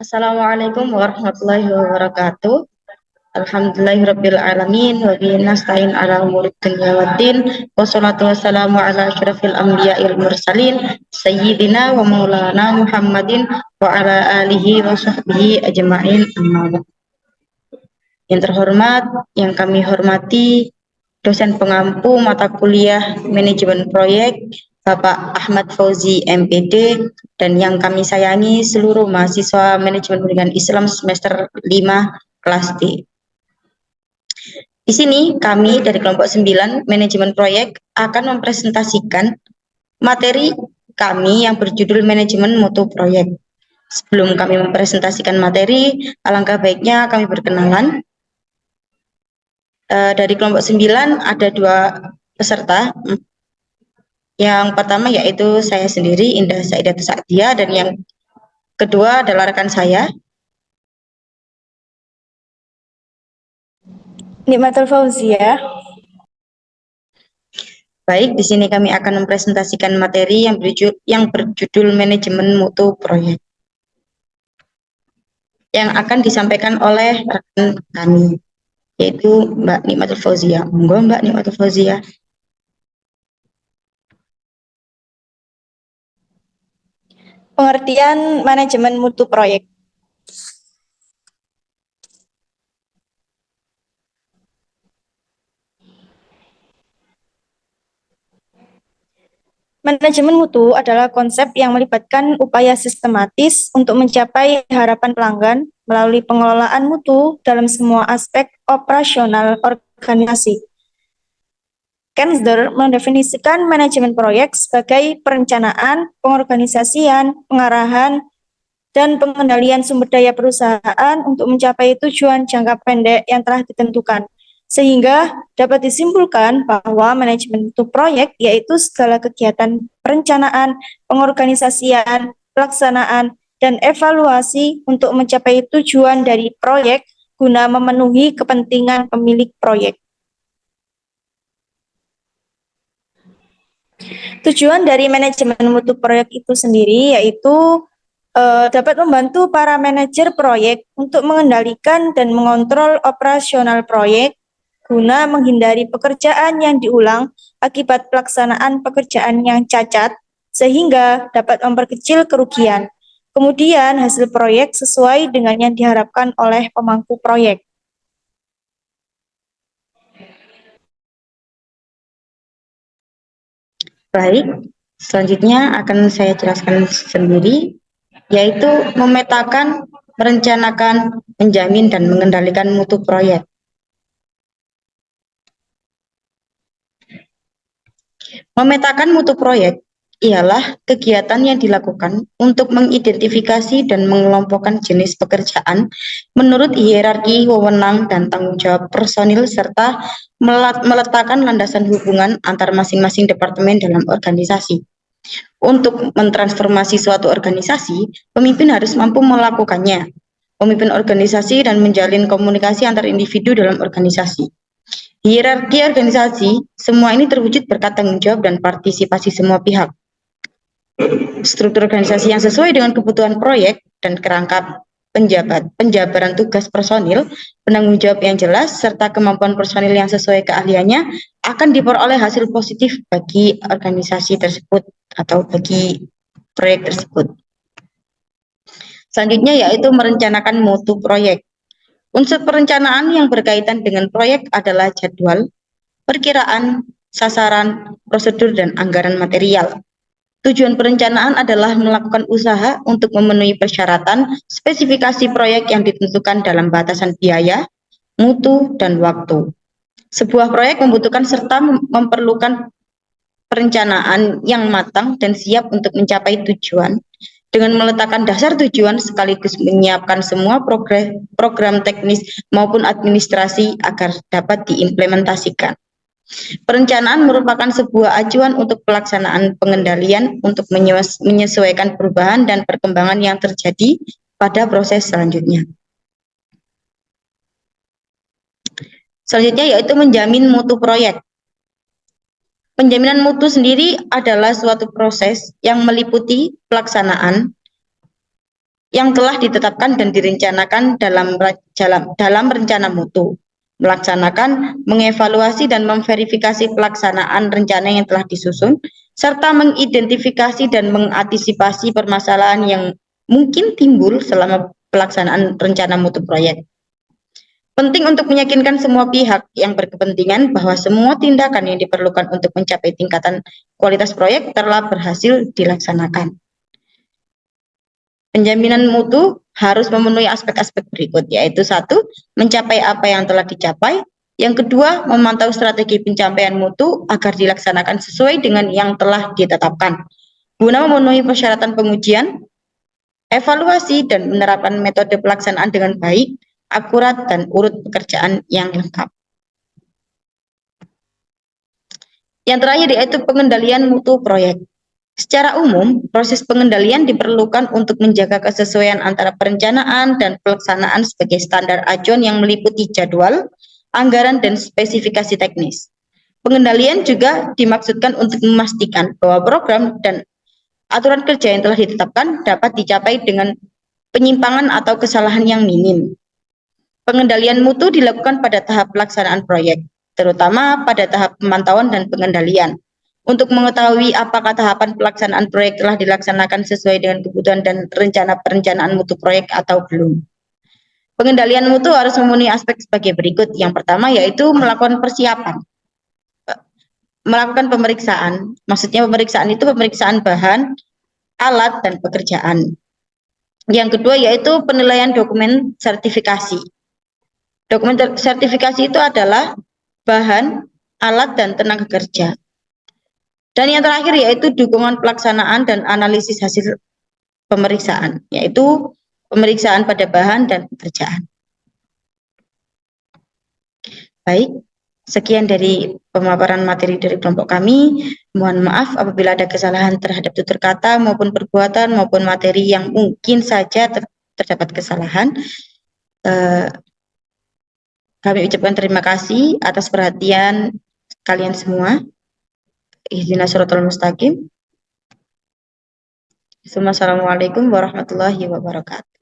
Assalamualaikum warahmatullahi wabarakatuh. Alhamdulillahirabbil alamin wa bihi nasta'in ala umuri dunya waddin. Wassalatu wassalamu ala asyrafil anbiya'il mursalin sayyidina wa maulana Muhammadin wa ala alihi wa sahbihi ajma'in. Amma ba'd. Yang terhormat, yang kami hormati dosen pengampu mata kuliah manajemen proyek Bapak Ahmad Fauzi MPD, dan yang kami sayangi seluruh mahasiswa manajemen pendidikan Islam semester 5 kelas D. Di sini kami dari kelompok 9 manajemen proyek akan mempresentasikan materi kami yang berjudul manajemen mutu proyek. Sebelum kami mempresentasikan materi, alangkah baiknya kami berkenalan. Dari kelompok 9 ada 2 peserta. Yang pertama yaitu saya sendiri, Indah Saidatul Sa'diyah, dan yang kedua adalah rekan saya, Nikmatul Fauzia. Baik, di sini kami akan mempresentasikan materi yang berjudul manajemen mutu proyek, yang akan disampaikan oleh rekan kami, yaitu Mbak Nikmatul Fauzia. Monggo Mbak Nikmatul Fauzia. Pengertian manajemen mutu proyek. Manajemen mutu adalah konsep yang melibatkan upaya sistematis untuk mencapai harapan pelanggan melalui pengelolaan mutu dalam semua aspek operasional organisasi. Kensder mendefinisikan manajemen proyek sebagai perencanaan, pengorganisasian, pengarahan, dan pengendalian sumber daya perusahaan untuk mencapai tujuan jangka pendek yang telah ditentukan. Sehingga dapat disimpulkan bahwa manajemen mutu proyek yaitu segala kegiatan perencanaan, pengorganisasian, pelaksanaan, dan evaluasi untuk mencapai tujuan dari proyek guna memenuhi kepentingan pemilik proyek. Tujuan dari manajemen mutu proyek itu sendiri yaitu dapat membantu para manajer proyek untuk mengendalikan dan mengontrol operasional proyek guna menghindari pekerjaan yang diulang akibat pelaksanaan pekerjaan yang cacat, sehingga dapat memperkecil kerugian. Kemudian hasil proyek sesuai dengan yang diharapkan oleh pemangku proyek. Baik, selanjutnya akan saya jelaskan sendiri, yaitu memetakan, merencanakan, menjamin, dan mengendalikan mutu proyek. Memetakan mutu proyek ialah kegiatan yang dilakukan untuk mengidentifikasi dan mengelompokkan jenis pekerjaan menurut hierarki wewenang dan tanggung jawab personil serta meletakkan landasan hubungan antar masing-masing departemen dalam organisasi. Untuk mentransformasi suatu organisasi, pemimpin harus mampu melakukannya, memimpin organisasi dan menjalin komunikasi antar individu dalam organisasi. Hierarki organisasi, semua ini terwujud berkat tanggung jawab dan partisipasi semua pihak. Struktur organisasi yang sesuai dengan kebutuhan proyek dan kerangka penjabaran tugas personil, penanggung jawab yang jelas, serta kemampuan personil yang sesuai keahliannya akan diperoleh hasil positif bagi organisasi tersebut atau bagi proyek tersebut. Selanjutnya yaitu merencanakan mutu proyek. Unsur perencanaan yang berkaitan dengan proyek adalah jadwal, perkiraan, sasaran, prosedur, dan anggaran material. Tujuan perencanaan adalah melakukan usaha untuk memenuhi persyaratan spesifikasi proyek yang ditentukan dalam batasan biaya, mutu, dan waktu. Sebuah proyek membutuhkan serta memerlukan perencanaan yang matang dan siap untuk mencapai tujuan. Dengan meletakkan dasar tujuan sekaligus menyiapkan semua program teknis maupun administrasi agar dapat diimplementasikan. Perencanaan merupakan sebuah acuan untuk pelaksanaan pengendalian untuk menyesuaikan perubahan dan perkembangan yang terjadi pada proses selanjutnya. Selanjutnya yaitu menjamin mutu proyek. Penjaminan mutu sendiri adalah suatu proses yang meliputi pelaksanaan yang telah ditetapkan dan direncanakan dalam rencana mutu, melaksanakan, mengevaluasi dan memverifikasi pelaksanaan rencana yang telah disusun, serta mengidentifikasi dan mengantisipasi permasalahan yang mungkin timbul selama pelaksanaan rencana mutu proyek. Penting untuk meyakinkan semua pihak yang berkepentingan bahwa semua tindakan yang diperlukan untuk mencapai tingkatan kualitas proyek telah berhasil dilaksanakan. Penjaminan mutu harus memenuhi aspek-aspek berikut, yaitu satu, mencapai apa yang telah dicapai. Yang kedua, memantau strategi pencapaian mutu agar dilaksanakan sesuai dengan yang telah ditetapkan, guna memenuhi persyaratan pengujian, evaluasi, dan menerapkan metode pelaksanaan dengan baik, akurat, dan urut pekerjaan yang lengkap. Yang terakhir yaitu pengendalian mutu proyek. Secara umum, proses pengendalian diperlukan untuk menjaga kesesuaian antara perencanaan dan pelaksanaan sebagai standar acuan yang meliputi jadwal, anggaran, dan spesifikasi teknis. Pengendalian juga dimaksudkan untuk memastikan bahwa program dan aturan kerja yang telah ditetapkan dapat dicapai dengan penyimpangan atau kesalahan yang minim. Pengendalian mutu dilakukan pada tahap pelaksanaan proyek, terutama pada tahap pemantauan dan pengendalian. Untuk mengetahui apakah tahapan pelaksanaan proyek telah dilaksanakan sesuai dengan kebutuhan dan rencana perencanaan mutu proyek atau belum. Pengendalian mutu harus memenuhi aspek sebagai berikut. Yang pertama yaitu melakukan persiapan. Melakukan pemeriksaan. Maksudnya pemeriksaan itu pemeriksaan bahan, alat, dan pekerjaan. Yang kedua yaitu penilaian dokumen sertifikasi. Dokumen sertifikasi itu adalah bahan, alat, dan tenaga kerja. Dan yang terakhir yaitu dukungan pelaksanaan dan analisis hasil pemeriksaan, yaitu pemeriksaan pada bahan dan pekerjaan. Baik, sekian dari pemaparan materi dari kelompok kami. Mohon maaf apabila ada kesalahan terhadap tutur kata maupun perbuatan maupun materi yang mungkin saja terdapat kesalahan. Kami ucapkan terima kasih atas perhatian kalian semua. Ihdinas siratal mustaqim. Assalamualaikum warahmatullahi wabarakatuh.